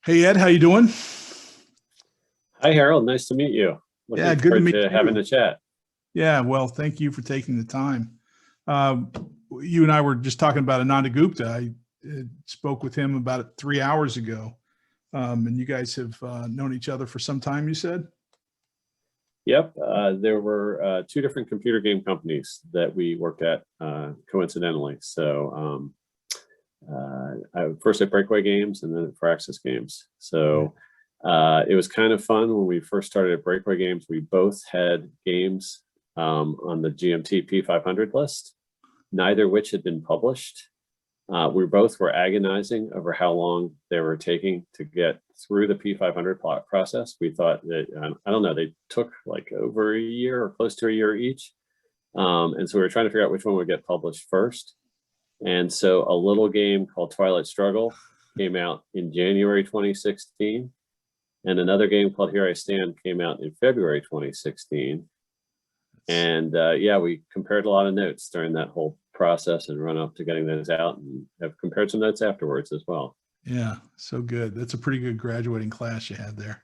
Hey Ed, how you doing? Hi, Harold. Nice to meet you. Yeah, Looking good to forward meet to having you. a chat. Yeah, well, thank you for taking the time. Uh, you and I were just talking about Ananda Gupta. I spoke with him about 3 hours ago, and you guys have known each other for some time, you said? Yep, there were two different computer game companies that we worked at coincidentally. So first at Breakaway Games and then at Firaxis Games. So it was kind of fun when we first started at Breakaway Games. We both had games on the GMT P500 list, neither which had been published. We both were agonizing over how long they were taking to get through the P500 process. We thought that, I don't know, they took like over a year or close to a year each. And so we were trying to figure out which one would get published first. And so a little game called Twilight Struggle came out in January 2016. And another game called Here I Stand came out in February 2016. And yeah, we compared a lot of notes during that whole process and run up to getting those out, and have compared some notes afterwards as well. Yeah, so good. That's a pretty good graduating class you had there.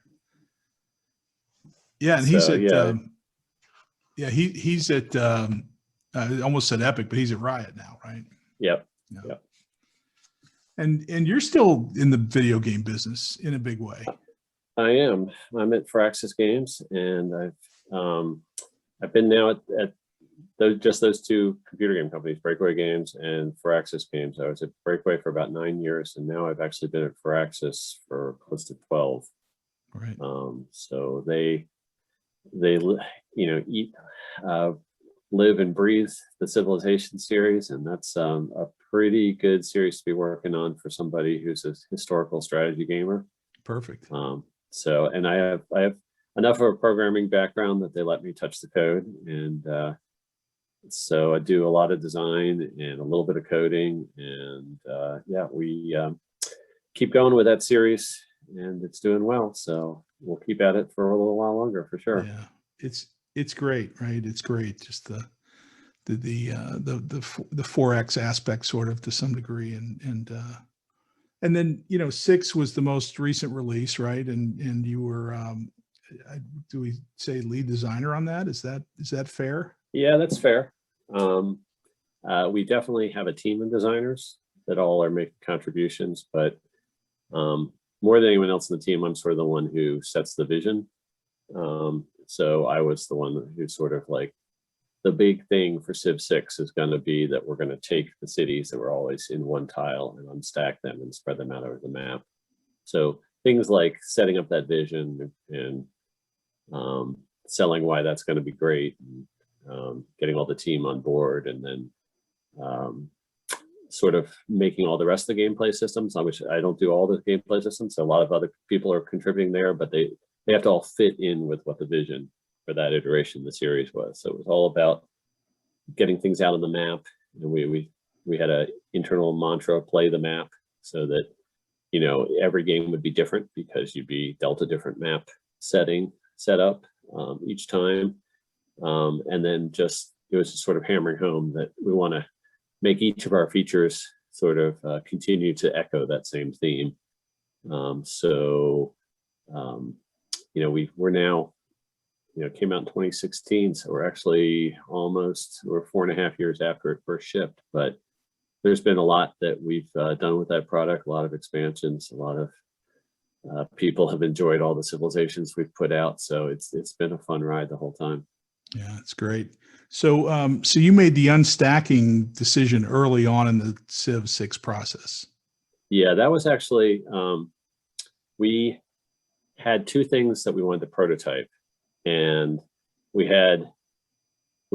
Yeah, and he's So at yeah, he's at I almost said Epic, but he's at Riot now, right? yep, Yeah. yep. And you're still in the video game business in a big way. I am. I'm at Firaxis Games, and I've been now at those two computer game companies, Breakaway Games and Firaxis Games. I was at Breakaway for about 9 years, and now I've actually been at Firaxis for close to 12. Right. So they eat, live and breathe the Civilization series, and that's a pretty good series to be working on for somebody who's a historical strategy gamer. Perfect. So, and I have enough of a programming background that they let me touch the code, and so I do a lot of design and a little bit of coding, and yeah, we keep going with that series, and it's doing well. So we'll keep at it for a little while longer for sure. Yeah, it's great, right? It's great. Just the 4X aspect, sort of, to some degree, and then, you know, 6 was the most recent release, right? And you were, do we say lead designer on that? Is that fair? Yeah, that's fair. We definitely have a team of designers that all are making contributions, but more than anyone else in the team, I'm sort of the one who sets the vision. So I was the one who sort of like, the big thing for Civ VI is going to be that we're going to take the cities that were always in one tile and unstack them and spread them out over the map. So things like setting up that vision and selling why that's going to be great, and getting all the team on board, and then sort of making all the rest of the gameplay systems. I don't do all the gameplay systems, so a lot of other people are contributing there, but they have to all fit in with what the vision for that iteration of the series was. So it was all about getting things out on the map, and we had an internal mantra: play the map, so that, you know, every game would be different because you'd be dealt a different map set up each time, and then it was just sort of hammering home that we want to make each of our features sort of continue to echo that same theme. You know, we're now, you know, came out in 2016, so we're actually we're 4.5 years after it first shipped. But there's been a lot that we've done with that product, a lot of expansions, a lot of people have enjoyed all the civilizations we've put out. So it's been a fun ride the whole time. Yeah, it's great. So so you made the unstacking decision early on in the Civ VI process. Yeah, that was actually, we had two things that we wanted to prototype. And we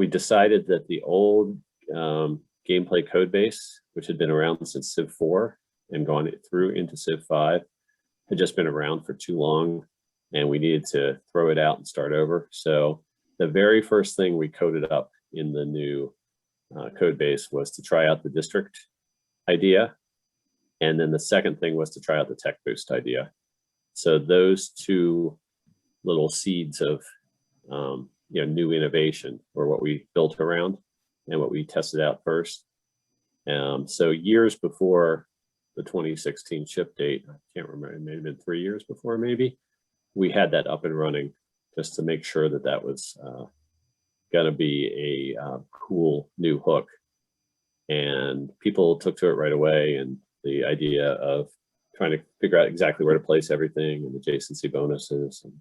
decided that the old gameplay code base, which had been around since Civ 4 and gone through into Civ 5, had just been around for too long, and we needed to throw it out and start over. So the very first thing we coded up in the new code base was to try out the district idea. And then the second thing was to try out the tech boost idea. So those two little seeds of new innovation were what we built around and what we tested out first. So years before the 2016 ship date, I can't remember, it may have been 3 years before, maybe, we had that up and running just to make sure that that was going to be a cool new hook. And people took to it right away. And the idea of trying to figure out exactly where to place everything and adjacency bonuses and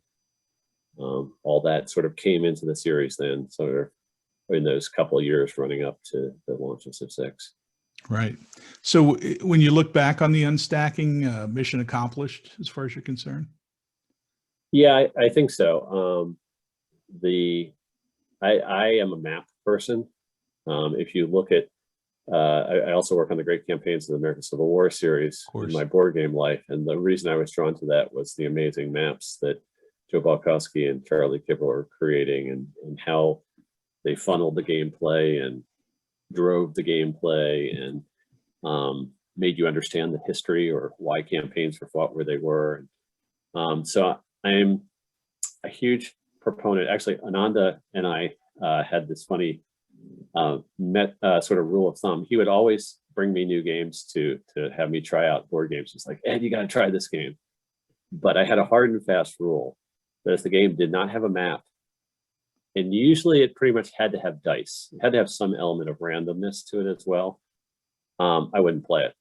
all that sort of came into the series then. So in those couple of years running up to the launch of Civ VI. Right. So when you look back on the unstacking, mission accomplished as far as you're concerned? Yeah, I think so. I am a map person. If you look at, I also work on the Great Campaigns of the American Civil War series in my board game life. And the reason I was drawn to that was the amazing maps that Joe Balkowski and Charlie Kibble were creating, and how they funneled the gameplay and drove the gameplay and made you understand the history or why campaigns were fought where they were. So I'm a huge proponent. Actually, Ananda and I had this funny sort of rule of thumb. He would always bring me new games to have me try out board games. He's like, Ed, you got to try this game. But I had a hard and fast rule that if the game did not have a map, and usually it pretty much had to have dice, it had to have some element of randomness to it as well, I wouldn't play it.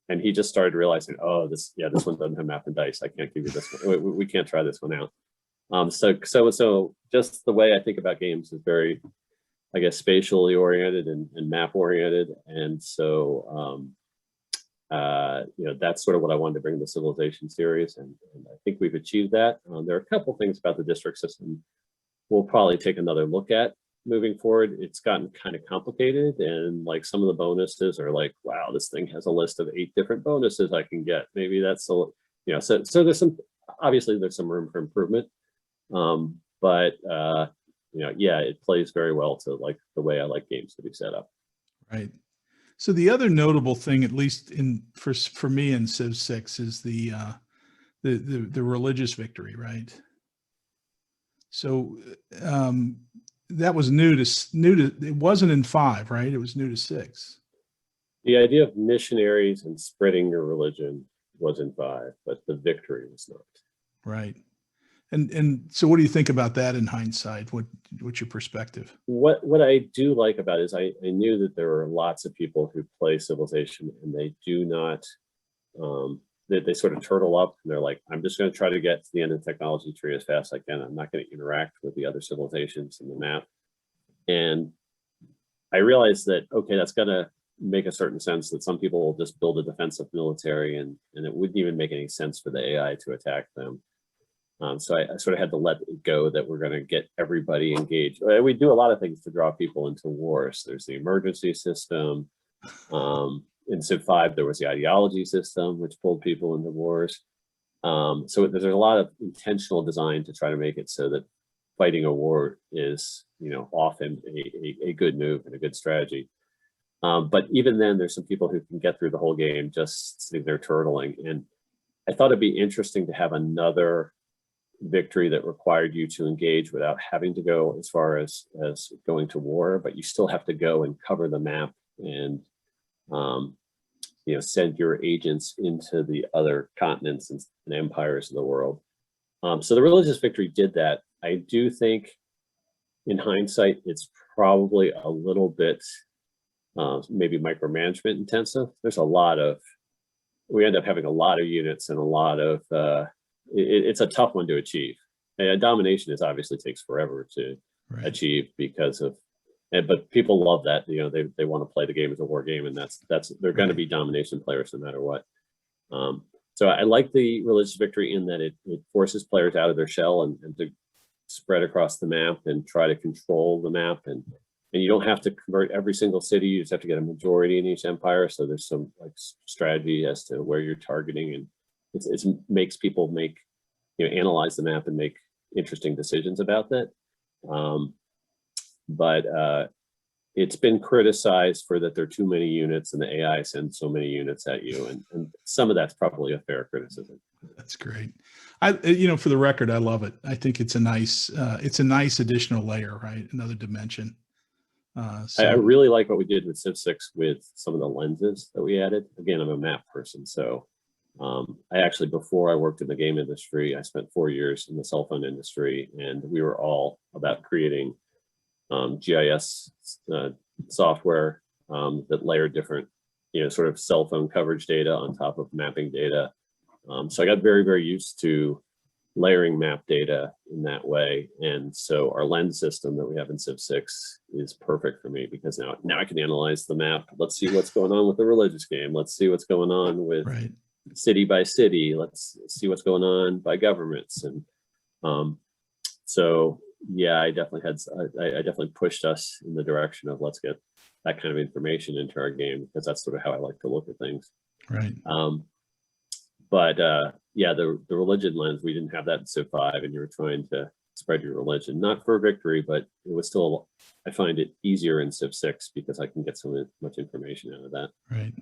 And he just started realizing, oh, this one doesn't have map and dice. I can't give you this one. We can't try this one out. So just the way I think about games is very, I guess, spatially oriented and map oriented. And so, that's sort of what I wanted to bring to the Civilization series. And I think we've achieved that. There are a couple things about the district system we'll probably take another look at moving forward. It's gotten kind of complicated, and like some of the bonuses are like, wow, this thing has a list of 8 different bonuses I can get. Maybe that's a, so there's some, obviously there's some room for improvement. But it plays very well to like the way I like games to be set up. Right. So the other notable thing, at least for me in Civ VI, is the religious victory, right? So that was new to it wasn't in 5, right? It was new to 6. The idea of missionaries and spreading your religion was in 5, but the victory was not. Right. And so what do you think about that in hindsight? What's your perspective? What I do like about it is I knew that there were lots of people who play Civilization and they do not, they sort of turtle up and they're like, I'm just going to try to get to the end of the technology tree as fast as I can. I'm not going to interact with the other civilizations in the map. And I realized that, okay, that's going to make a certain sense that some people will just build a defensive military and it wouldn't even make any sense for the AI to attack them. So I sort of had to let it go that we're going to get everybody engaged. We do a lot of things to draw people into wars. There's the emergency system. In Civ V, there was the ideology system, which pulled people into wars. So there's a lot of intentional design to try to make it so that fighting a war is, often a good move and a good strategy. But even then, there's some people who can get through the whole game just sitting there turtling. And I thought it'd be interesting to have another victory that required you to engage without having to go as far as going to war, but you still have to go and cover the map and send your agents into the other continents and empires of the world. So the religious victory did that. I do think in hindsight, it's probably a little bit maybe micromanagement intensive. There's we end up having a lot of units and a lot of, it's a tough one to achieve. Domination obviously takes forever to achieve because of, but people love that. They want to play the game as a war game, and they're going to be domination players no matter what. So I like the religious victory in that it forces players out of their shell and to spread across the map and try to control the map. And you don't have to convert every single city. You just have to get a majority in each empire. So there's some strategy as to where you're targeting, and it makes people analyze the map and make interesting decisions about that. But it's been criticized for that there are too many units and the AI sends so many units at you, and some of that's probably a fair criticism. That's great. For the record, I love it. I think it's a nice additional layer, right? Another dimension. So I really like what we did with Civ 6 with some of the lenses that we added. Again, I'm a map person, so I actually, before I worked in the game industry, I spent 4 years in the cell phone industry, and we were all about creating GIS software that layered different, sort of cell phone coverage data on top of mapping data. So I got very, very used to layering map data in that way. And so our lens system that we have in Civ 6 is perfect for me, because now I can analyze the map. Let's see what's going on with the religious game. Let's see what's going on with city by city. Let's see what's going on by governments. And so, yeah, I definitely pushed us in the direction of let's get that kind of information into our game, because that's sort of how I like to look at things. Right. But yeah, the religion lens, we didn't have that in Civ 5, and you were trying to spread your religion, not for victory, but it was still, I find it easier in Civ 6 because I can get so much information out of that. Right.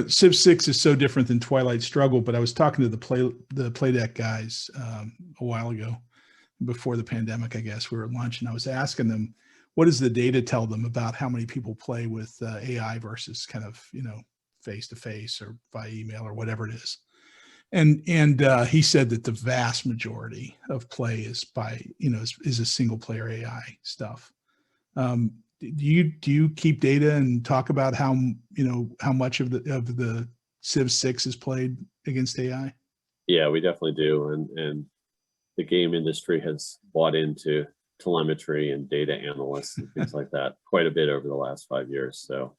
Civ 6 is so different than Twilight Struggle, but I was talking to the Playdeck guys a while ago, before the pandemic, I guess. We were at lunch, and I was asking them, what does the data tell them about how many people play with AI versus kind of, face-to-face or by email or whatever it is. And he said that the vast majority of play is by, is a single player AI stuff. Do you keep data and talk about how much of the Civ 6 is played against AI? Yeah, we definitely do. And the game industry has bought into telemetry and data analysts and things like that quite a bit over the last 5 years. So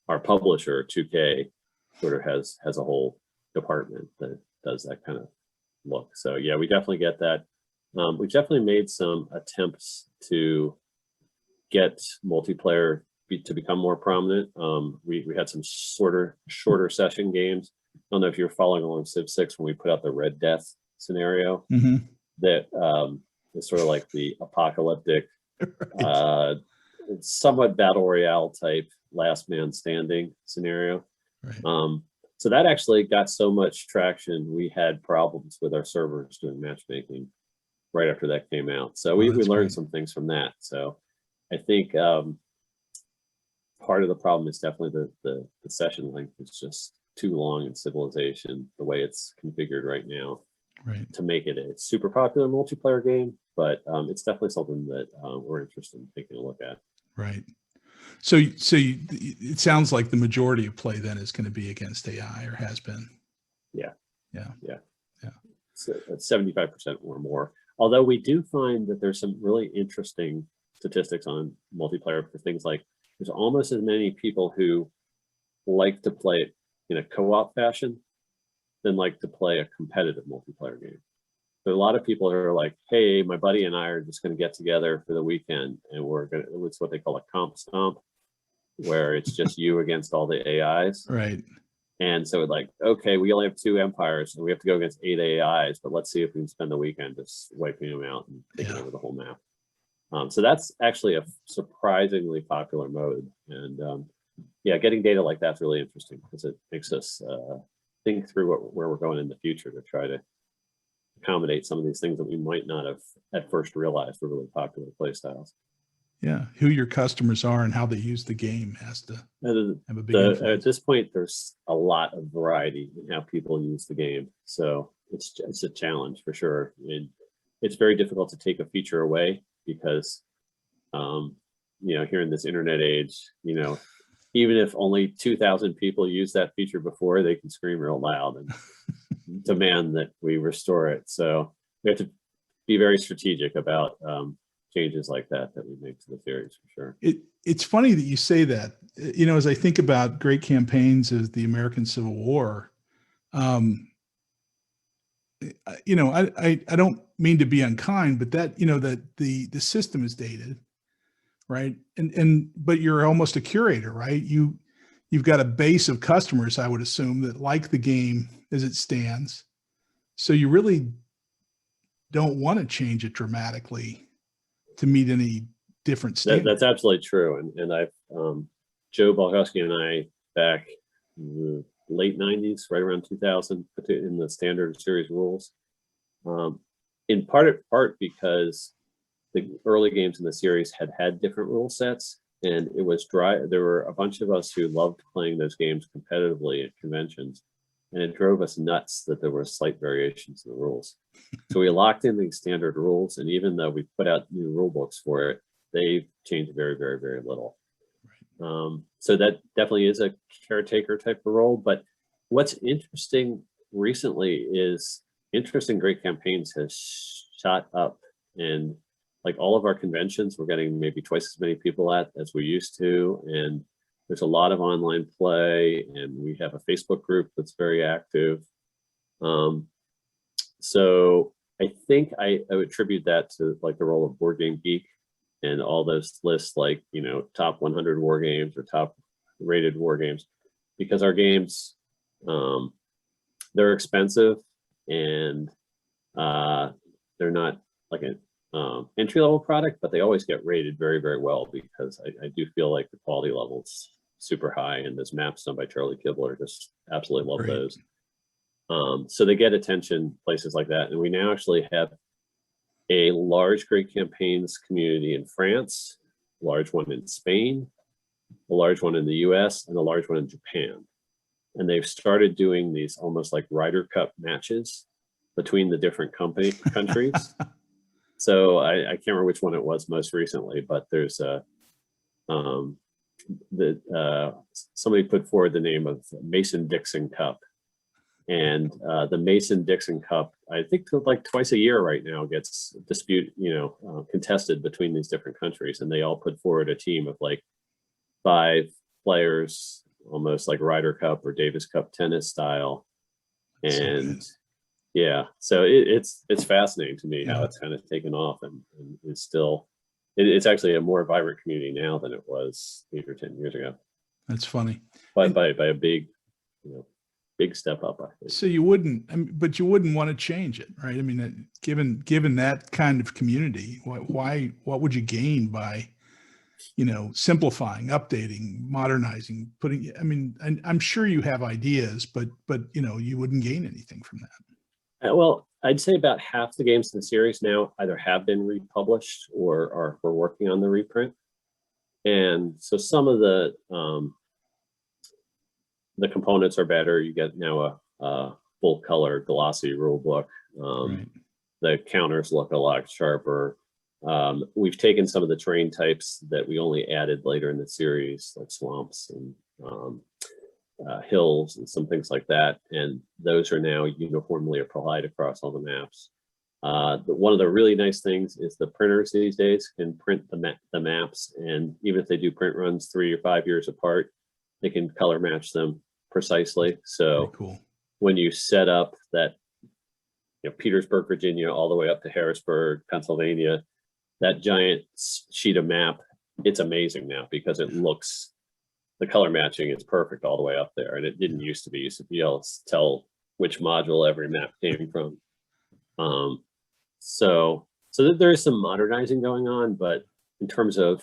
our publisher, 2K, sort of has a whole department that does that kind of look. So yeah, we definitely get that. We've definitely made some attempts to get multiplayer to become more prominent. We had some shorter session games. I don't know if you're following along Civ 6 when we put out the Red Death scenario. That is sort of like the apocalyptic, somewhat battle royale type last man standing scenario. Right. So that actually got so much traction, we had problems with our servers doing matchmaking right after that came out. So we learned some things from that. So I think part of the problem is definitely the session length is just too long in Civilization, the way it's configured right now, to make it a super popular multiplayer game. But it's definitely something that we're interested in taking a look at. Right. So it sounds like the majority of play then is going to be against AI, or has been. Yeah. Yeah. So it's 75% or more. Although we do find that there's some really interesting statistics on multiplayer for things like there's almost as many people who like to play it in a co-op fashion than like to play a competitive multiplayer game. But a lot of people are like, hey, my buddy and I are just going to get together for the weekend, and it's what they call a comp stomp, where it's just you against all the AIs. Right. And so it's like, okay, we only have 2 empires and we have to go against 8 AIs, but let's see if we can spend the weekend just wiping them out and taking over the whole map. So that's actually a surprisingly popular mode. And yeah, getting data like that's really interesting because it makes us think through where we're going in the future to try to accommodate some of these things that we might not have at first realized were really popular play styles. Yeah, who your customers are and how they use the game has to have a big influence. At this point, there's a lot of variety in how people use the game, so it's a challenge for sure. It's very difficult to take a feature away because, here in this internet age, even if only 2,000 people use that feature before, they can scream real loud and demand that we restore it. So we have to be very strategic about changes like that we make to the series for sure. It's funny that you say that. As I think about great campaigns as the American Civil War, I don't mean to be unkind, but that that the system is dated, right? But you're almost a curator, right? You've got a base of customers, I would assume, that like the game as it stands. So you really don't want to change it dramatically to meet any different standards. That's absolutely true. And I've Joe Balkowski and I back in the late 90s, right around 2000, put it in the standard series rules. In part because the early games in the series had different rule sets, and it was dry. There were a bunch of us who loved playing those games competitively at conventions, and it drove us nuts that there were slight variations in the rules. So we locked in these standard rules, and even though we put out new rule books for it, they've changed very, very, very little. So that definitely is a caretaker type of role. But what's interesting recently is interest in Great Campaigns has shot up, and like all of our conventions, we're getting maybe twice as many people at as we used to, and there's a lot of online play, and we have a Facebook group that's very active. So I think I would attribute that to like the role of Board Game Geek and all those lists, like, you know, top 100 war games or top rated war games, because our games, they're expensive, and they're not like an entry-level product, but they always get rated very, very well, because I do feel like the quality level's super high, and those maps done by Charlie Kibler, just absolutely love those. So they get attention places like that, and we now actually have a large Great Campaigns community in France, a large one in Spain, a large one in the US, and a large one in Japan. And they've started doing these almost like Ryder Cup matches between the different countries. So I can't remember which one it was most recently, but there's a somebody put forward the name of Mason-Dixon Cup. And the Mason-Dixon Cup, I think like twice a year right now, gets contested between these different countries, and they all put forward a team of like 5 players, almost like Ryder Cup or Davis Cup tennis style. And yeah, so it's fascinating to me how it's kind of taken off, and it's still, it's actually a more vibrant community now than it was 8 or 10 years ago. That's funny. By a big, big step up, I think. So you wouldn't, but you wouldn't want to change it, right? I mean, given that kind of community, what would you gain by, simplifying, updating, modernizing, putting? I mean, I'm sure you have ideas, but you wouldn't gain anything from that. Well, I'd say about half the games in the series now either have been republished or we're working on the reprint, and so some of the components are better. You get now a full color glossy rule book. Right. The counters look a lot sharper. We've taken some of the terrain types that we only added later in the series, like swamps and hills and some things like that, and those are now uniformly applied across all the maps. One of the really nice things is the printers these days can print the maps, and even if they do print runs 3 or 5 years apart, they can color match them precisely. So cool. When you set up that, Petersburg, Virginia, all the way up to Harrisburg, Pennsylvania, that giant sheet of map, it's amazing now, because it looks, the color matching is perfect all the way up there. And it didn't used to be. You used to be able to tell which module every map came from. So there is some modernizing going on, but in terms of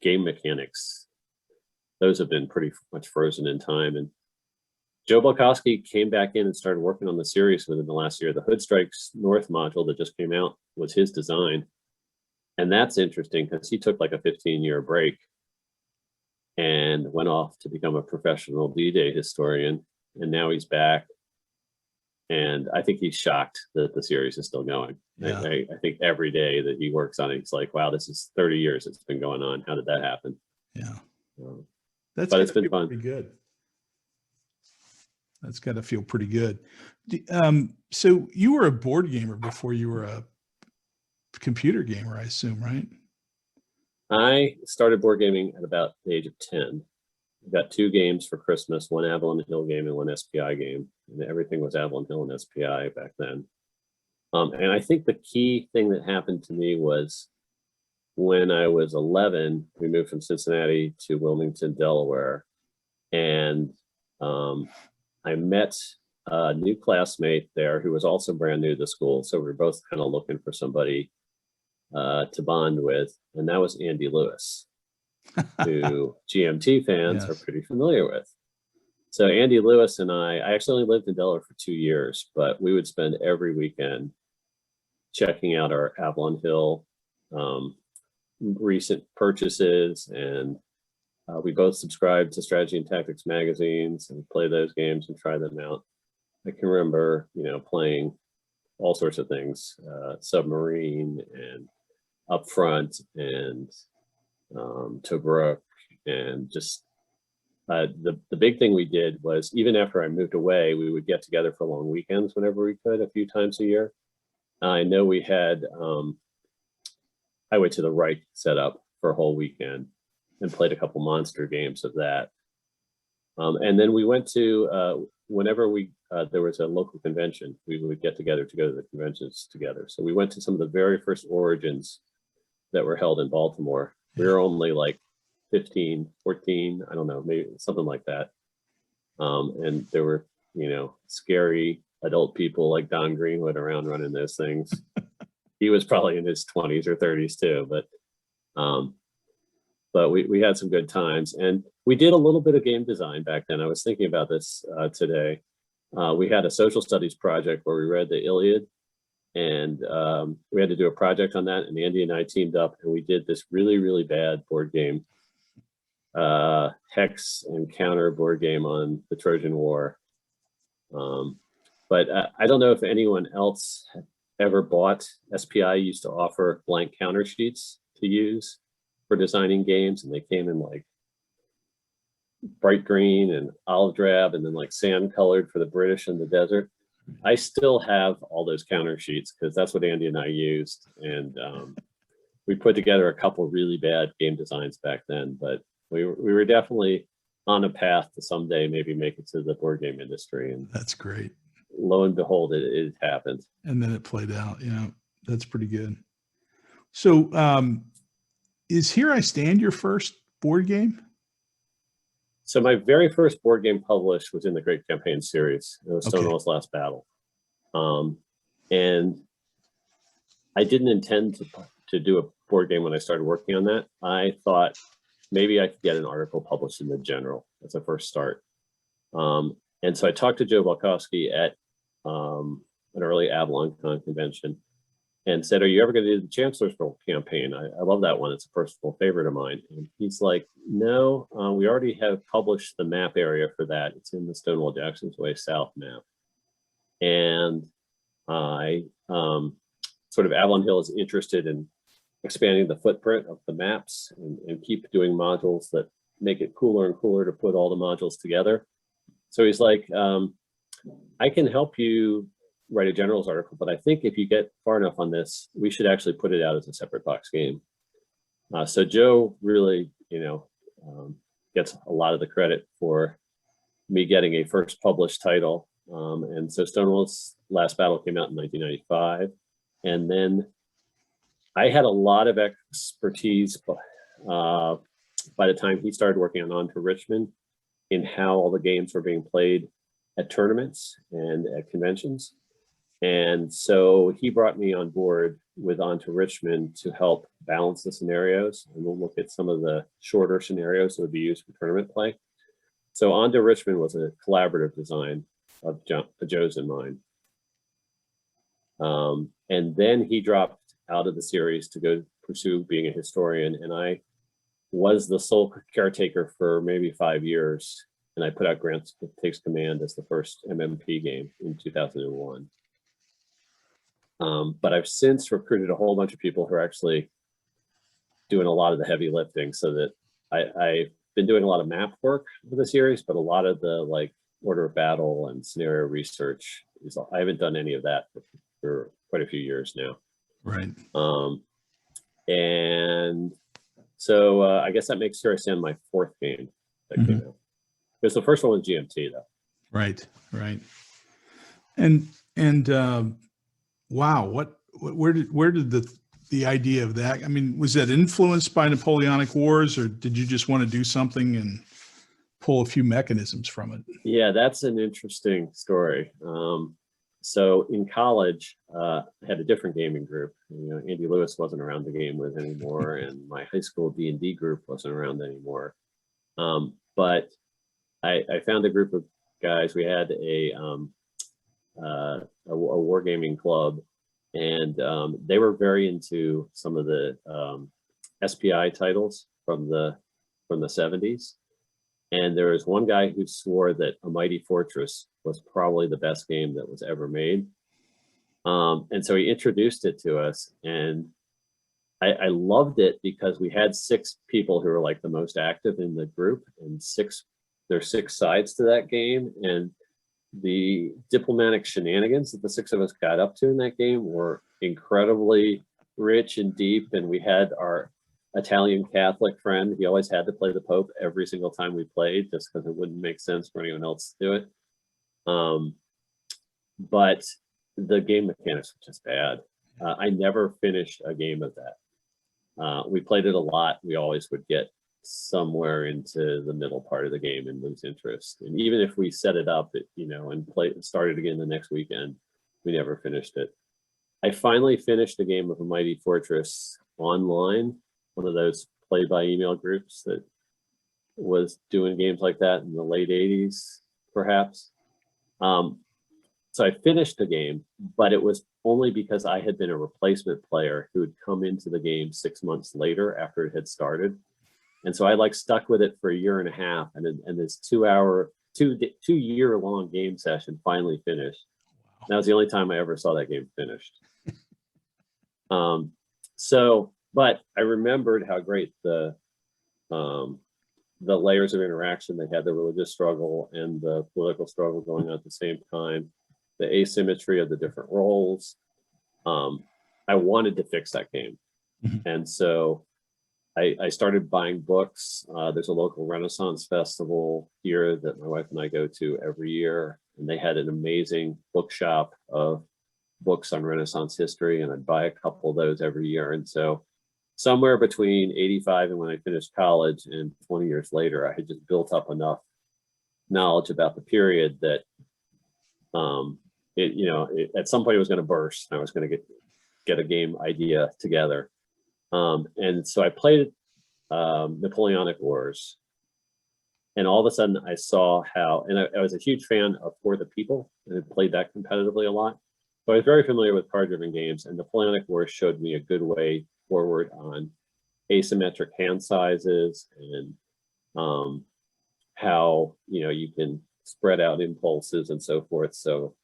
game mechanics, those have been pretty much frozen in time. And Joe Balkowski came back in and started working on the series within the last year. The Hood Strikes North module that just came out was his design. And that's interesting because he took like a 15-year break and went off to become a professional D-Day historian. And now he's back. And I think he's shocked that the series is still going. Yeah. I think every day that he works on it, he's like, wow, this is 30 years it's been going on. How did that happen? Yeah. But it's been fun. Pretty good. That's got to feel pretty good. So you were a board gamer before you were a computer gamer, I assume, right? I started board gaming at about the age of 10. I got 2 games for Christmas, one Avalon Hill game and one SPI game. And everything was Avalon Hill and SPI back then. And I think the key thing that happened to me was when I was 11, we moved from Cincinnati to Wilmington, Delaware. And I met a new classmate there who was also brand new to school. So we were both kind of looking for somebody to bond with. And that was Andy Lewis, who GMT fans are pretty familiar with. So Andy Lewis and I actually only lived in Delaware for 2 years, but we would spend every weekend checking out our Avalon Hill recent purchases, and we both subscribe to Strategy and Tactics magazines and play those games and try them out. I can remember, playing all sorts of things, Submarine and Upfront and Tobruk, and just the big thing we did was, even after I moved away, we would get together for long weekends whenever we could, a few times a year. I know we had Highway to the Reich set up for a whole weekend and played a couple monster games of that. And then we went to, whenever there was a local convention, we would get together to go to the conventions together. So we went to some of the very first Origins that were held in Baltimore. We were only like 15, 14, I don't know, maybe something like that. And there were, scary adult people like Don Greenwood around running those things. He was probably in his 20s or 30s too, but we had some good times, and we did a little bit of game design back then. I was thinking about this today. We had a social studies project where we read the Iliad, and we had to do a project on that, and Andy and I teamed up and we did this really, really bad board game, hex and counter board game on the Trojan War. But I don't know if anyone else ever bought. SPI used to offer blank counter sheets to use for designing games, and they came in like bright green and olive drab, and then like sand colored for the British in the desert. I still have all those counter sheets because that's what Andy and I used, and we put together a couple really bad game designs back then, but we were definitely on a path to someday maybe make it to the board game industry. And that's great. Lo and behold, it happened. And then it played out. That's pretty good. So is Here I Stand your first board game? So my very first board game published was in the Great Campaign series. It was Stonewall's Last Battle. And I didn't intend to do a board game when I started working on that. I thought maybe I could get an article published in the General as a first start. And so I talked to Joe Balkowski at an early AvalonCon convention and said, "Are you ever going to do the Chancellor's campaign? I love that one. It's a personal favorite of mine." And he's like, "No, we already have published the map area for that. It's in the Stonewall Jackson's Way South map." And I sort of Avalon Hill is interested in expanding the footprint of the maps and keep doing modules that make it cooler and cooler to put all the modules together. So he's like, "I can help you write a generals article, but I think if you get far enough on this, we should actually put it out as a separate box game." So Joe really, gets a lot of the credit for me getting a first published title. And so Stonewall's Last Battle came out in 1995. And then I had a lot of expertise by the time he started working on to Richmond in how all the games were being played at tournaments and at conventions. And so he brought me on board with On to Richmond to help balance the scenarios. And we'll look at some of the shorter scenarios that would be used for tournament play. So On to Richmond was a collaborative design of Joe's and mine. And then he dropped out of the series to go pursue being a historian. And I was the sole caretaker for maybe 5 years. And I put out Grant Takes Command as the first MMP game in 2001. But I've since recruited a whole bunch of people who are actually doing a lot of the heavy lifting, so that I've been doing a lot of map work for the series, but a lot of the like order of battle and scenario research I haven't done any of that for quite a few years now. Right. And so I guess that makes Here I Stand my fourth game that came out. Because the first one was GMT though. Right. And wow, where did the idea of that? I mean, was that influenced by Napoleonic Wars, or did you just want to do something and pull a few mechanisms from it? Yeah, that's an interesting story. So in college, I had a different gaming group. Andy Lewis wasn't around to game with anymore, and my high school D&D group wasn't around anymore. But I found a group of guys. We had a wargaming club, and they were very into some of the SPI titles from the 70s. And there was one guy who swore that A Mighty Fortress was probably the best game that was ever made. And so he introduced it to us, and I loved it because we had 6 people who were like the most active in the group, and there's 6 sides to that game. And the diplomatic shenanigans that the 6 of us got up to in that game were incredibly rich and deep. And we had our Italian Catholic friend. He always had to play the Pope every single time we played, just because it wouldn't make sense for anyone else to do it. But the game mechanics were just bad. I never finished a game of that. We played it a lot. We always would get somewhere into the middle part of the game and lose interest. And even if we set it up, and started again the next weekend, we never finished it. I finally finished a game of A Mighty Fortress online, one of those play by email groups that was doing games like that in the late 80s, perhaps. So I finished the game, but it was only because I had been a replacement player who had come into the game 6 months later after it had started. And so I stuck with it for a year and a half, and this 2-year-long game session finally finished. Wow. That was the only time I ever saw that game finished. But I remembered how great the layers of interaction they had, the religious struggle and the political struggle going on at the same time, the asymmetry of the different roles. I wanted to fix that game. Mm-hmm. And so I started buying books. There's a local Renaissance festival here that my wife and I go to every year, and they had an amazing bookshop of books on Renaissance history, and I'd buy a couple of those every year. And so somewhere between 85 and when I finished college and 20 years later, I had just built up enough knowledge about the period that at some point it was going to burst, and I was going to get a game idea together. And so I played Napoleonic Wars, and all of a sudden I saw how, and I was a huge fan of For the People, and I played that competitively a lot. So I was very familiar with card-driven games, and Napoleonic Wars showed me a good way forward on asymmetric hand sizes and how you can spread out impulses and so forth. So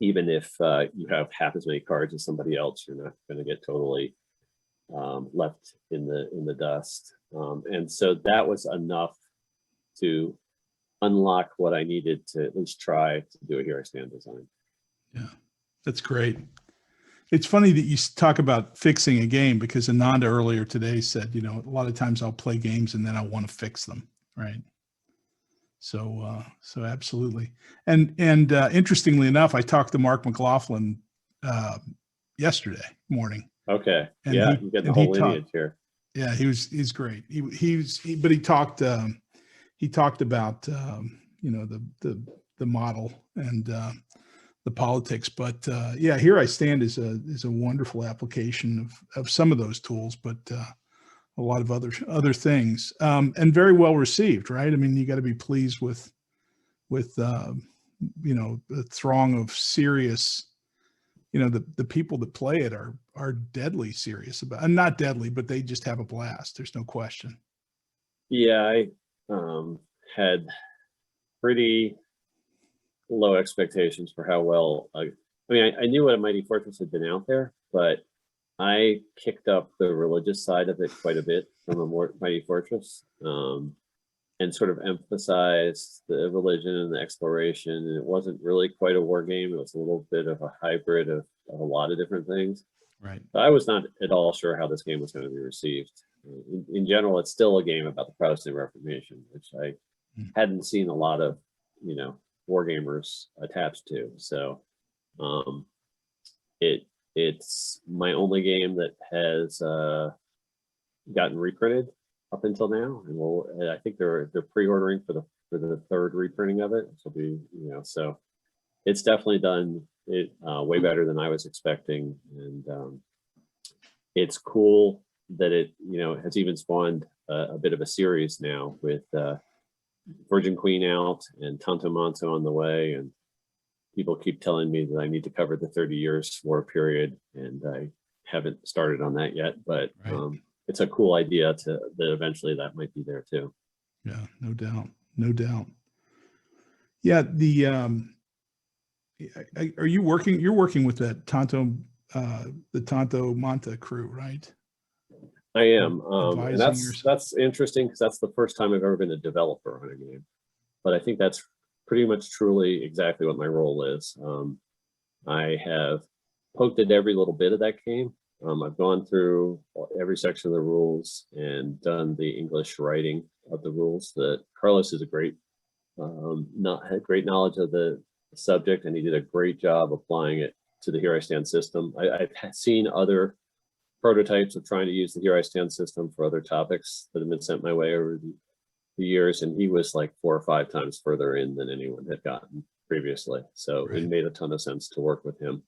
even if you have half as many cards as somebody else, you're not going to get totally left in the dust. And so that was enough to unlock what I needed to at least try to do a Here I Stand design. Yeah, that's great. It's funny that you talk about fixing a game, because Ananda earlier today said, a lot of times I'll play games and then I want to fix them, right? So absolutely. And interestingly enough, I talked to Mark McLaughlin yesterday morning. Okay. And yeah, you get the whole lineage here. Yeah, he's great. But he talked about the model and the politics. But yeah, Here I Stand is a wonderful application of some of those tools, but a lot of other things, and very well received, right? I mean, you got to be pleased with the throng of serious, the people that play it are deadly serious about, and not deadly, but they just have a blast. There's no question. Yeah, I had pretty low expectations for how well. I knew what A Mighty Fortress had been out there, but I kicked up the religious side of it quite a bit from A Mighty Fortress, and sort of emphasized the religion and the exploration. And it wasn't really quite a war game. It was a little bit of a hybrid of a lot of different things. Right. But I was not at all sure how this game was going to be received. In general, it's still a game about the Protestant Reformation, which I hadn't seen a lot of, war gamers attached to. So it's my only game that has gotten reprinted up until now, and I think they're pre-ordering for the third reprinting of it. So so it's definitely done it way better than I was expecting, and it's cool that it has even spawned a bit of a series now with Virgin Queen out and Tanto Manto on the way, and people keep telling me that I need to cover the 30 years war period, and I haven't started on that yet, but Right. it's a cool idea that eventually that might be there too. Yeah, no doubt. No doubt. Yeah, are you working? You're working with that the Tonto Manta crew, right? I am, and Advising that's interesting because that's the first time I've ever been a developer on a game. But I think that's pretty much truly exactly what my role is. I have poked at every little bit of that game. I've gone through every section of the rules and done the English writing of the rules. That Carlos is a great, had great knowledge of the subject, and he did a great job applying it to the Here I Stand system. I've seen other prototypes of trying to use the Here I Stand system for other topics that have been sent my way over the years, and he was like 4 or 5 times further in than anyone had gotten previously. So Right. it made a ton of sense to work with him.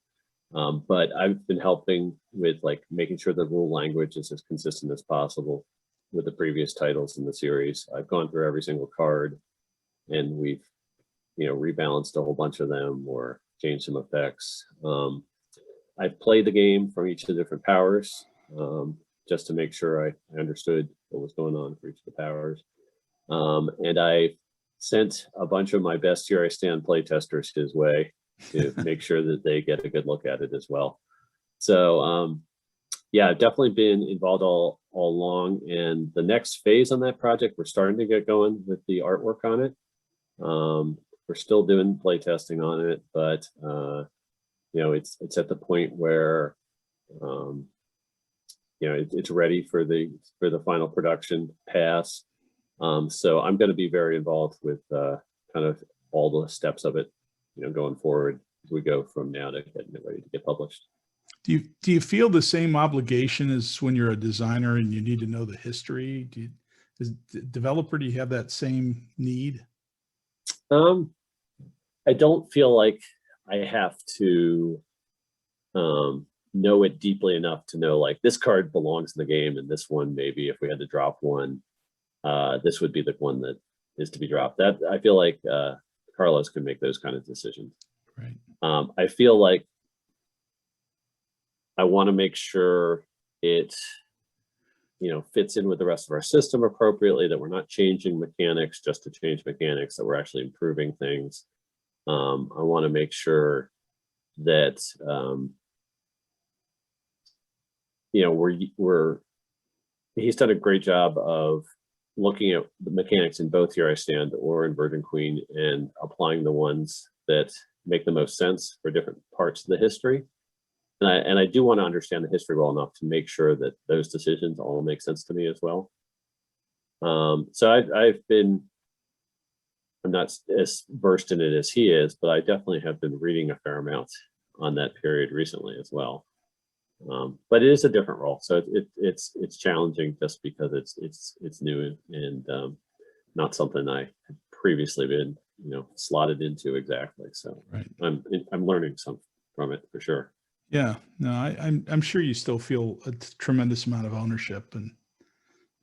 But I've been helping with like making sure the rule language is as consistent as possible with the previous titles in the series. I've gone through every single card, and we've, rebalanced a whole bunch of them or changed some effects. I've played the game from each of the different powers, just to make sure I understood what was going on for each of the powers. And I sent a bunch of my best Here I Stand playtesters his way to make sure that they get a good look at it as well. So yeah, I've definitely been involved all along. And the next phase on that project, we're starting to get going with the artwork on it. We're still doing playtesting on it, but it's at the point where it's ready for the final production pass. So I'm going to be very involved with kind of all the steps of it, going forward as we go from now to getting it ready to get published. Do you feel the same obligation as when you're a designer and you need to know the history? As a developer, do you have that same need? I don't feel like I have to know it deeply enough to know like this card belongs in the game, and this one, maybe if we had to drop one, this would be the one that is to be dropped. That I feel like Carlos can make those kind of decisions. Right. I feel like I want to make sure it fits in with the rest of our system appropriately, that we're not changing mechanics just to change mechanics, that we're actually improving things. I want to make sure that he's done a great job of looking at the mechanics in both Here I Stand or in Virgin Queen and applying the ones that make the most sense for different parts of the history. And I do want to understand the history well enough to make sure that those decisions all make sense to me as well. So I'm not as versed in it as he is, but I definitely have been reading a fair amount on that period recently as well. But it is a different role, so it's challenging just because it's new and not something I had previously been slotted into exactly. So right. I'm learning some from it for sure. Yeah, no, I'm sure you still feel a tremendous amount of ownership, and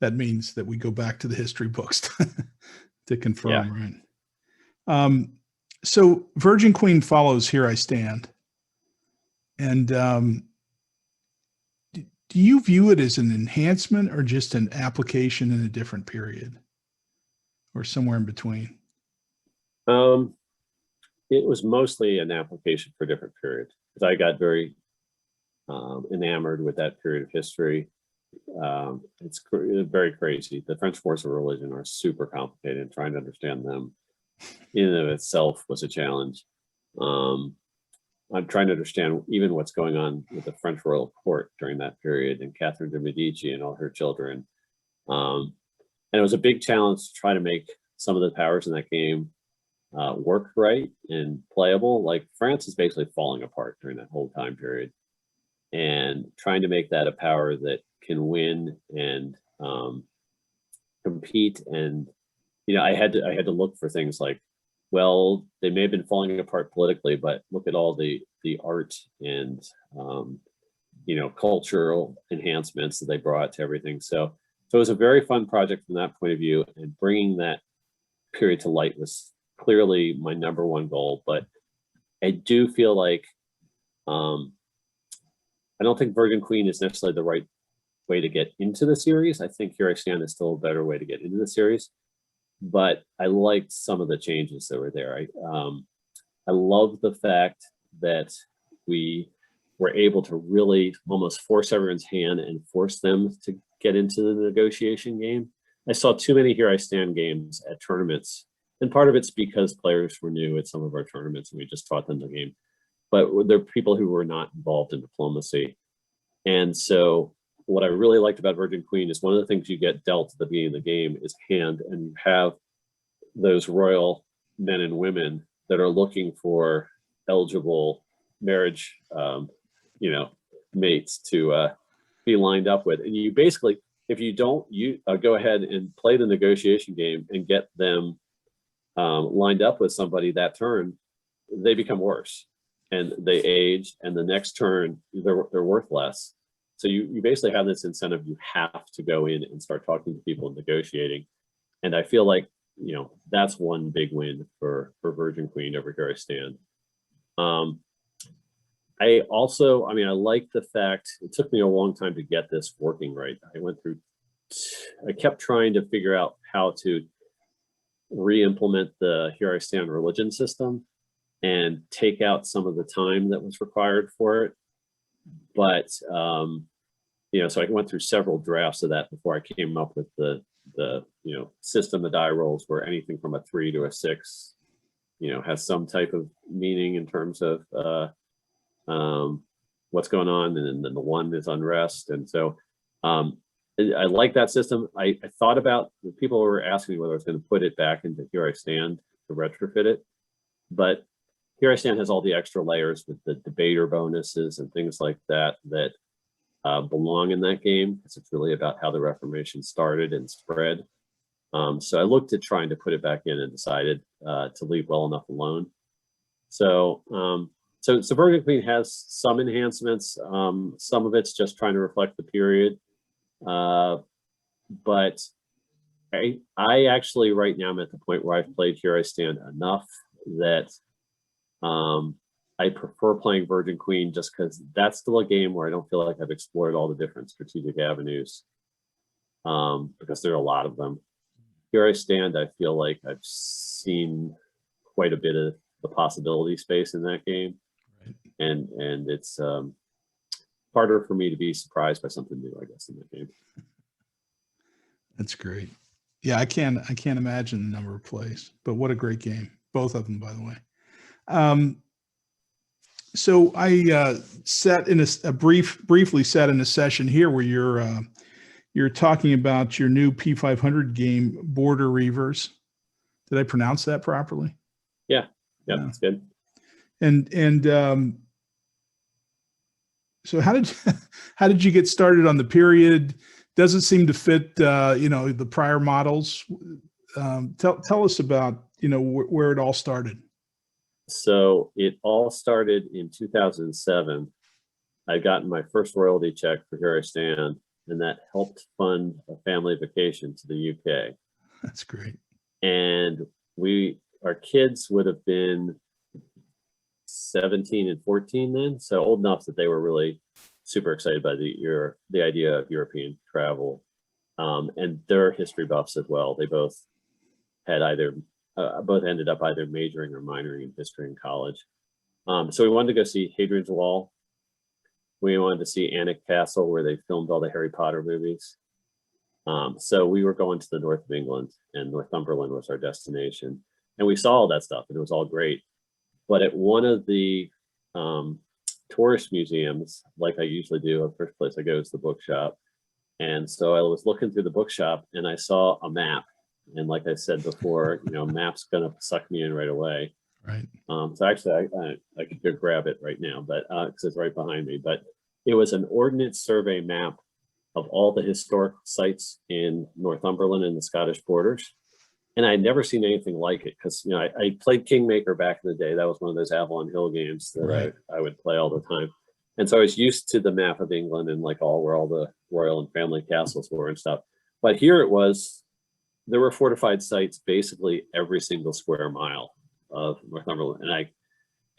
that means that we go back to the history books to confirm, right? So Virgin Queen follows Here I Stand, and do you view it as an enhancement or just an application in a different period, or somewhere in between? It was mostly an application for different periods because I got very enamored with that period of history. It's very crazy. The French Wars of Religion are super complicated, and trying to understand them in and of itself was a challenge. I'm trying to understand even what's going on with the French royal court during that period and Catherine de Medici and all her children. And it was a big challenge to try to make some of the powers in that game work right and playable. Like France is basically falling apart during that whole time period, and trying to make that a power that can win and compete. And I had to look for things like, well, they may have been falling apart politically, but look at all the art and cultural enhancements that they brought to everything. So it was a very fun project from that point of view, and bringing that period to light was clearly my number one goal. But I do feel like I don't think Virgin Queen is necessarily the right way to get into the series. I think Here I Stand is still a better way to get into the series, but I liked some of the changes that were there. I love the fact that we were able to really almost force everyone's hand and force them to get into the negotiation game. I saw too many Here I Stand games at tournaments, and part of it's because players were new at some of our tournaments and we just taught them the game. But there are people who were not involved in diplomacy. And so what I really liked about Virgin Queen is one of the things you get dealt at the beginning of the game is hand, and you have those royal men and women that are looking for eligible marriage, mates to be lined up with. And you basically, if you don't, go ahead and play the negotiation game and get them lined up with somebody that turn, they become worse and they age, and the next turn they're worth less. So you basically have this incentive. You have to go in and start talking to people and negotiating. And I feel like, that's one big win for Virgin Queen over Here I Stand. I like the fact it took me a long time to get this working right. I kept trying to figure out how to re-implement the Here I Stand religion system and take out some of the time that was required for it. But, so I went through several drafts of that before I came up with the system. The die rolls where anything from a 3 to a 6, has some type of meaning in terms of what's going on, and then the 1 is unrest. And so I like that system. I thought about, people were asking me whether I was going to put it back into Here I Stand to retrofit it, but Here I Stand has all the extra layers with the debater bonuses and things like that belong in that game, because it's really about how the Reformation started and spread. So I looked at trying to put it back in and decided to leave well enough alone. So Virgin Queen has some enhancements. Some of it's just trying to reflect the period. But I actually right now I'm at the point where I've played Here I Stand enough that I prefer playing Virgin Queen, just because that's still a game where I don't feel like I've explored all the different strategic avenues, because there are a lot of them. Here I Stand, I feel like I've seen quite a bit of the possibility space in that game. Right. And it's harder for me to be surprised by something new, I guess, in that game. That's great. Yeah, I can't imagine the number of plays, but what a great game. Both of them, by the way. So I sat in briefly sat in a session here where you're talking about your new P500 game, Border Reavers. Did I pronounce that properly? Yeah, that's good. And so how did you get started on the period? Does it seem to fit the prior models? Tell us about where it all started. So it all started in 2007. I'd gotten my first royalty check for Here I Stand, and that helped fund a family vacation to the UK. That's great. And our kids would have been 17 and 14 then, so old enough that they were really super excited by the idea of European travel, and they're history buffs as well. They both had both ended up either majoring or minoring in history in college. So we wanted to go see Hadrian's Wall. We wanted to see Alnwick Castle, where they filmed all the Harry Potter movies. So we were going to the north of England, and Northumberland was our destination. And we saw all that stuff, and it was all great. But at one of the tourist museums, like I usually do, the first place I go is the bookshop. And so I was looking through the bookshop, and I saw a map. And like I said before, map's gonna suck me in right away. Right. So actually, I could go grab it right now, but because it's right behind me. But it was an Ordnance Survey map of all the historic sites in Northumberland and the Scottish borders, and I'd never seen anything like it, because I played Kingmaker back in the day. That was one of those Avalon Hill games that right. I would play all the time, and so I was used to the map of England and where all the royal and family castles were and stuff. But here it was. There were fortified sites basically every single square mile of Northumberland. And I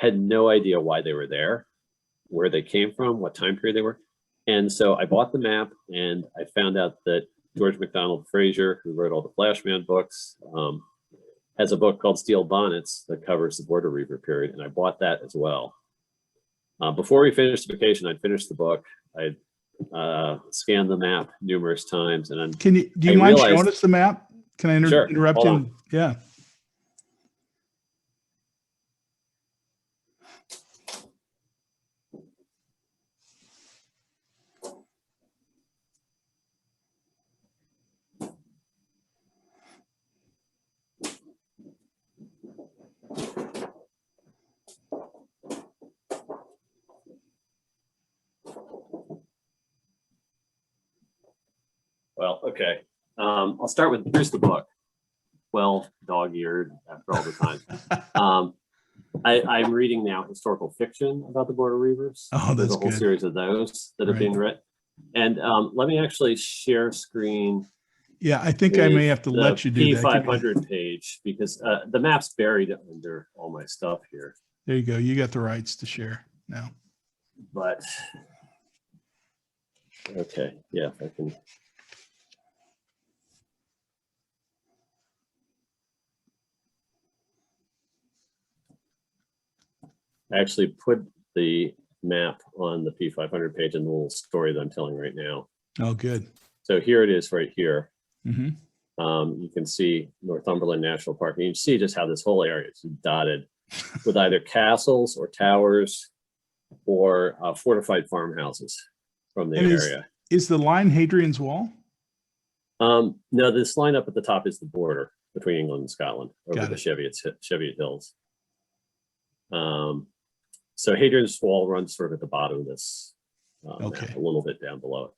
had no idea why they were there, where they came from, what time period they were. And so I bought the map, and I found out that George MacDonald Fraser, who wrote all the Flashman books, has a book called Steel Bonnets that covers the Border Reaver period, and I bought that as well. Before we finished the vacation, I'd finished the book. I'd scanned the map numerous times, and then do you mind showing us the map? Can I Sure. interrupt Hold you? on. Yeah. Well, okay. I'll start with, here's the book. Well, dog-eared after all the time. I'm reading now historical fiction about the Border Reavers. Oh, There's that's a whole good. series of those that have been written. And let me actually share screen. Yeah, I think I may have to let you do that. P500 page, because the map's buried under all my stuff here. There you go. You got the rights to share now. But okay, yeah, if I can. I actually put the map on the P500 page in the little story that I'm telling right now. Oh, good. So here it is right here. Mm-hmm. You can see Northumberland National Park, and you can see just how this whole area is dotted with either castles or towers or fortified farmhouses from the area. Is the line Hadrian's Wall? No, this line up at the top is the border between England and Scotland over the Cheviot Hills. So Hadrian's Wall runs sort of at the bottom of this map, a little bit down below it.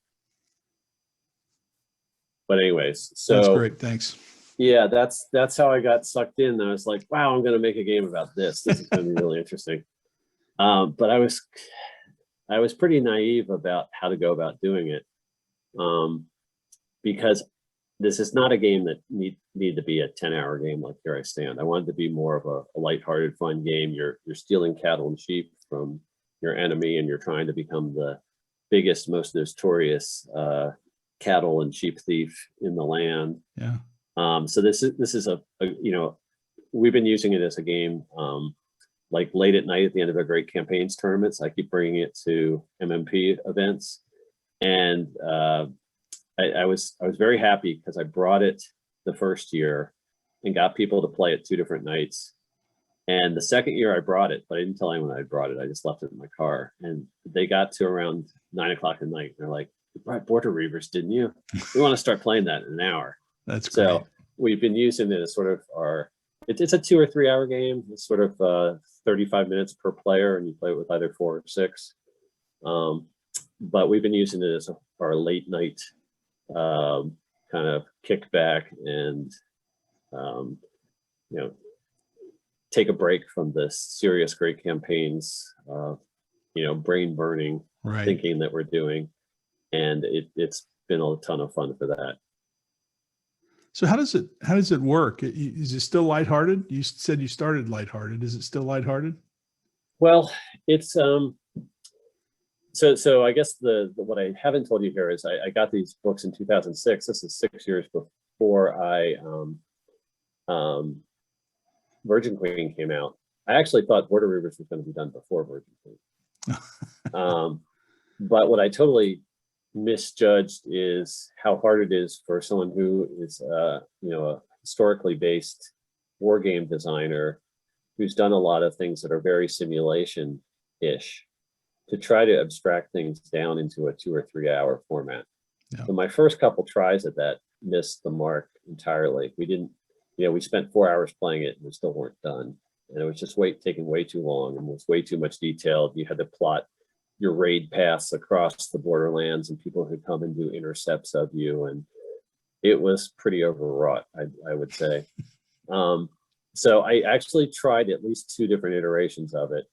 But anyways, so that's great. Thanks. Yeah, that's how I got sucked in. I was like, wow, I'm going to make a game about this. This is going to be really interesting. But I was pretty naive about how to go about doing it, because this is not a game that need to be a 10-hour game like Here I Stand. I wanted to be more of a lighthearted, fun game. You're stealing cattle and sheep from your enemy, and you're trying to become the biggest, most notorious cattle and sheep thief in the land. Yeah. So this is a we've been using it as a game like late at night at the end of our great campaigns tournaments. I keep bringing it to MMP events, and I was very happy because I brought it the first year and got people to play it 2 different nights. And the second year I brought it, but I didn't tell anyone I brought it. I just left it in my car, and they got to around 9 o'clock at night. They're like, "You brought Border Reavers, didn't you? We want to start playing that in an hour." That's great. So we've been using it as sort of it's a 2 or 3 hour game. It's sort of 35 minutes per player, and you play it with either 4 or 6. But we've been using it as our late night kind of kickback and take a break from the serious great campaigns, brain burning thinking that we're doing, and it's been a ton of fun for that. So how does it work? Is it still lighthearted? You said you started lighthearted. Is it still lighthearted? Well, it's so I guess what I haven't told you here is I got these books in 2006. This is 6 years before Virgin Queen came out. I actually thought Border Reavers was going to be done before Virgin Queen. But what I totally misjudged is how hard it is for someone who is a historically based war game designer who's done a lot of things that are very simulation-ish to try to abstract things down into a 2 or 3 hour format. Yeah. So my first couple tries at that missed the mark entirely. We didn't, we spent 4 hours playing it and we still weren't done. And it was just taking way too long and was way too much detail. You had to plot your raid paths across the borderlands and people who come and do intercepts of you. And it was pretty overwrought, I would say. So I actually tried at least 2 different iterations of it.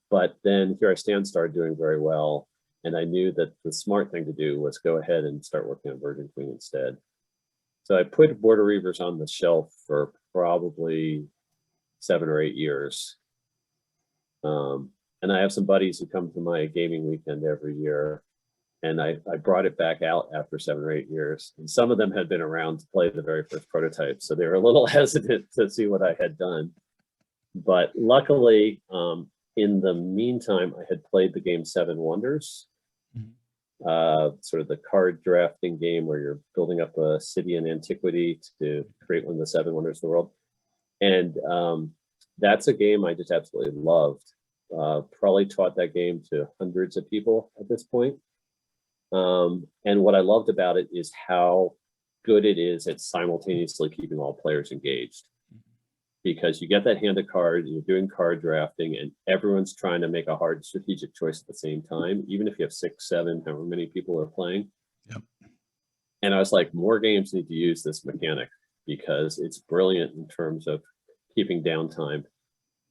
But then Here I Stand started doing very well. And I knew that the smart thing to do was go ahead and start working on Virgin Queen instead. So I put Border Reavers on the shelf for probably 7 or 8 years. And I have some buddies who come to my gaming weekend every year. And I brought it back out after 7 or 8 years. And some of them had been around to play the very first prototype. So they were a little hesitant to see what I had done. But luckily, in the meantime, I had played the game Seven Wonders, sort of the card drafting game where you're building up a city in antiquity to create one of the 7 wonders of the world. And that's a game I just absolutely loved. Probably taught that game to hundreds of people at this point. And what I loved about it is how good it is at simultaneously keeping all players engaged. Because you get that hand of cards, you're doing card drafting, and everyone's trying to make a hard strategic choice at the same time, even if you have 6, 7, however many people are playing. Yep. And I was like, more games need to use this mechanic because it's brilliant in terms of keeping downtime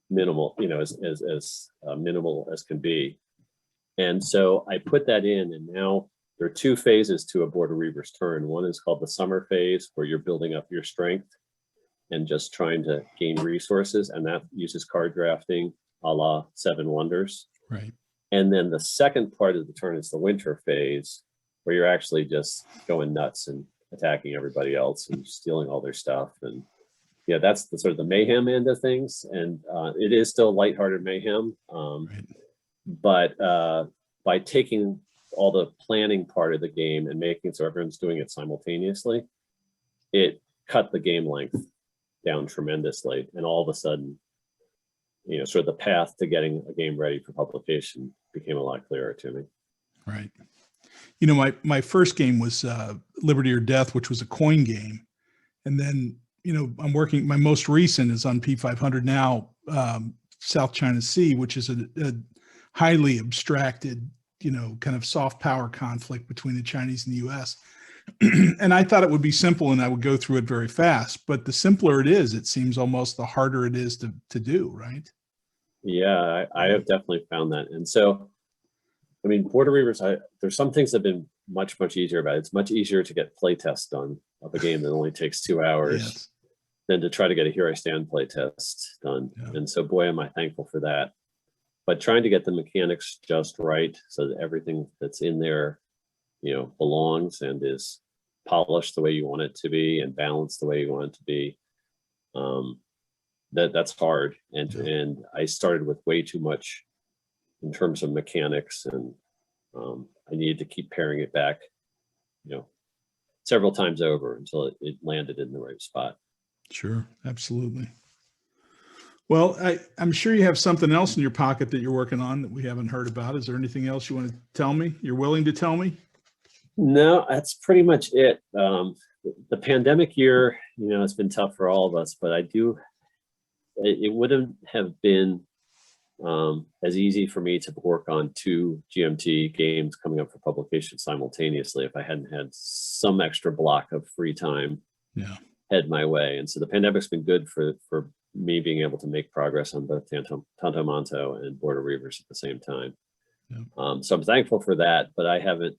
minimal, as minimal as can be. And so I put that in, and now there are 2 phases to a Border Reavers turn. One is called the summer phase, where you're building up your strength and just trying to gain resources, and that uses card drafting a la 7 Wonders. Right. And then the second part of the turn is the winter phase, where you're actually just going nuts and attacking everybody else and stealing all their stuff. And yeah, that's the sort of the mayhem end of things. And it is still lighthearted mayhem. Right. But by taking all the planning part of the game and making it so everyone's doing it simultaneously, it cut the game length down tremendously. And all of a sudden, sort of the path to getting a game ready for publication became a lot clearer to me. Right. My first game was Liberty or Death, which was a coin game. And then, I'm working, my most recent is on P500 now, South China Sea, which is a highly abstracted, kind of soft power conflict between the Chinese and the US. And I thought it would be simple and I would go through it very fast, but the simpler it is, it seems almost the harder it is to do, right? Yeah, I have definitely found that. And so, I mean, Border Reavers, there's some things that have been much, much easier about it. It's much easier to get playtests done of a game that only takes 2 hours. Yes. Than to try to get a Here I Stand playtest done. Yeah. And so, boy, am I thankful for that. But trying to get the mechanics just right so that everything that's in there, belongs and is polished the way you want it to be and balanced the way you want it to be. That's hard. And I started with way too much in terms of mechanics, and I needed to keep paring it back, several times over until it landed in the right spot. Sure, absolutely. Well, I'm sure you have something else in your pocket that you're working on that we haven't heard about. Is there anything else you want to tell me? You're willing to tell me? No, that's pretty much it. The pandemic year, it's been tough for all of us, but it wouldn't have been as easy for me to work on 2 GMT games coming up for publication simultaneously if I hadn't had some extra block of free time. Yeah. Head my way. And so the pandemic's been good for me being able to make progress on both Tanto Manto and Border Reavers at the same time. Yeah. So I'm thankful for that, but I haven't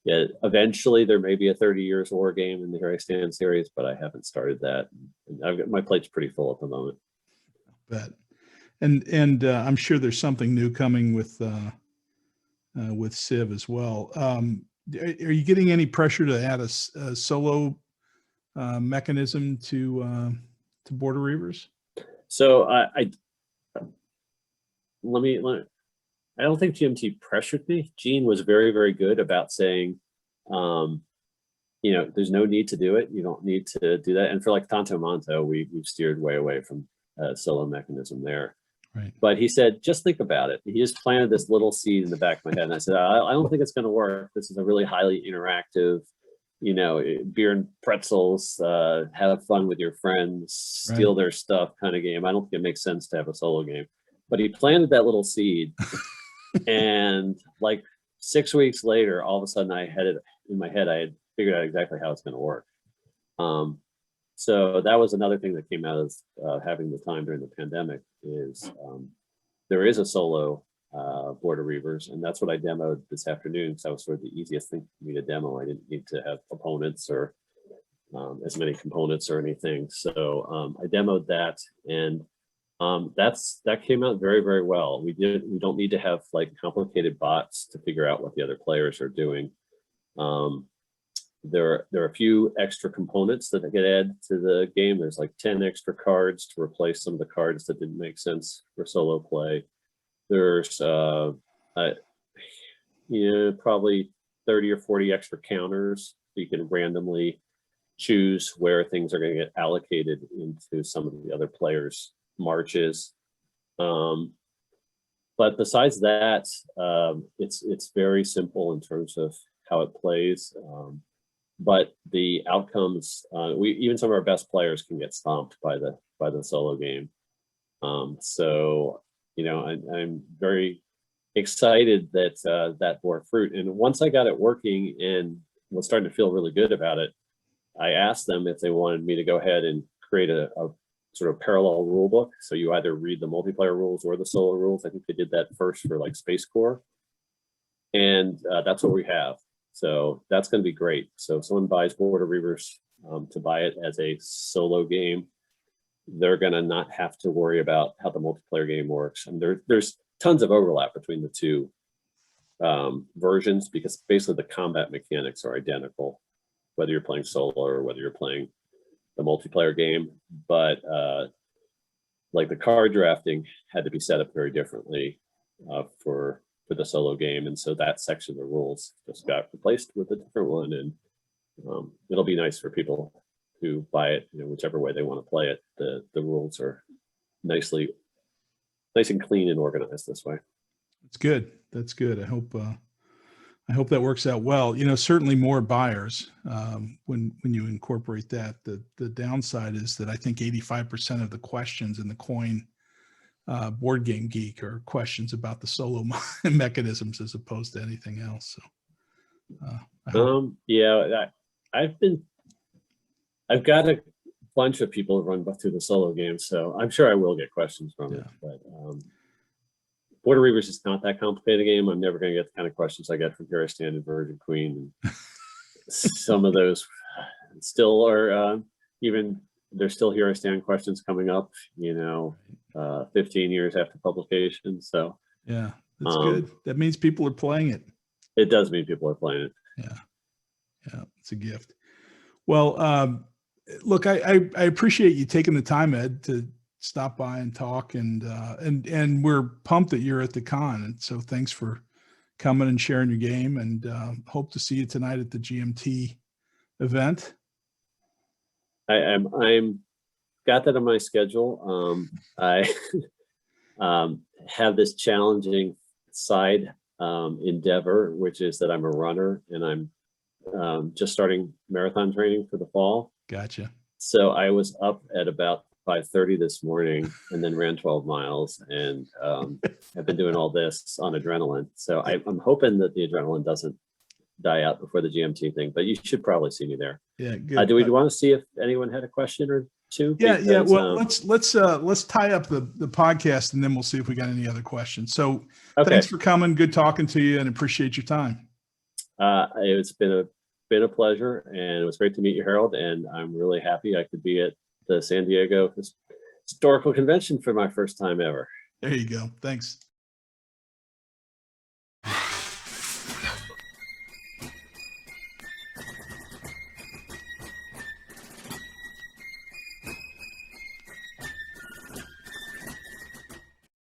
yet. Eventually there may be a 30 Years War game in the Here I Stand series, but I haven't started that. And I've got my plate's pretty full at the moment. Bet. And I'm sure there's something new coming with Civ as well. Are you getting any pressure to add a solo mechanism to Border Reavers? So I don't think GMT pressured me. Gene was very, very good about saying, there's no need to do it. You don't need to do that. And for like Tanto Manto, we've steered way away from a solo mechanism there. Right. But he said, just think about it. He just planted this little seed in the back of my head. And I said, I don't think it's going to work. This is a really highly interactive, beer and pretzels, have fun with your friends, steal their stuff kind of game. I don't think it makes sense to have a solo game. But he planted that little seed. And like 6 weeks later, all of a sudden I had it in my head. I had figured out exactly how it's going to work. So that was another thing that came out of having the time during the pandemic is there is a solo Border Reavers, and that's what I demoed this afternoon. So that was sort of the easiest thing for me to demo. I didn't need to have opponents or as many components or anything. So I demoed that, and That came out very, very well. We don't need to have like complicated bots to figure out what the other players are doing. There are a few extra components that get added to the game. There's like 10 extra cards to replace some of the cards that didn't make sense for solo play. There's probably 30 or 40 extra counters, so you can randomly choose where things are going to get allocated into some of the other players' marches. But besides that, it's very simple in terms of how it plays. But the outcomes, even some of our best players can get stomped by the solo game. So I'm very excited that that bore fruit. And once I got it working and was starting to feel really good about it, I asked them if they wanted me to go ahead and create a sort of parallel rule book. So you either read the multiplayer rules or the solo rules. I think they did that first for like Space Corps. And that's what we have. So that's going to be great. So if someone buys Border Reavers to buy it as a solo game, they're going to not have to worry about how the multiplayer game works. And there's tons of overlap between the two versions, because basically the combat mechanics are identical, whether you're playing solo or whether you're playing the multiplayer game. But like the card drafting had to be set up very differently for the solo game, and so that section of the rules just got replaced with a different one. And it'll be nice for people who buy it, whichever way they want to play it. The rules are nice and clean and organized this way. That's good. That's good. I hope that works out well. Certainly more buyers when you incorporate that. The downside is that I think 85% of the questions in the Coin Board Game Geek are questions about the solo mechanisms as opposed to anything else. So, I've got a bunch of people who run through the solo games, so I'm sure I will get questions from it. But Border Reavers is not that complicated a game. I'm never going to get the kind of questions I get from Hero Stand and Virgin Queen. And some of those still are there's still Hero Stand questions coming up, 15 years after publication. So yeah, that's good. That means people are playing it. It does mean people are playing it. Yeah, it's a gift. Well, look, I appreciate you taking the time, Ed, to stop by and talk, and we're pumped that you're at the con. And so thanks for coming and sharing your game, and hope to see you tonight at the GMT event. I'm got that on my schedule. I have this challenging side endeavor, which is that I'm a runner, and I'm just starting marathon training for the fall. Gotcha. So I was up at about 5:30 this morning and then ran 12 miles, and have been doing all this on adrenaline. So I'm hoping that the adrenaline doesn't die out before the GMT thing, but you should probably see me there. Yeah, good. Do we want to see if anyone had a question or two? Yeah. Well, let's tie up the podcast, and then we'll see if we got any other questions. So Thanks for coming. Good talking to you, and appreciate your time. It's been a pleasure, and it was great to meet you, Harold. And I'm really happy I could be at the San Diego Historical Convention for my first time ever. There you go. Thanks.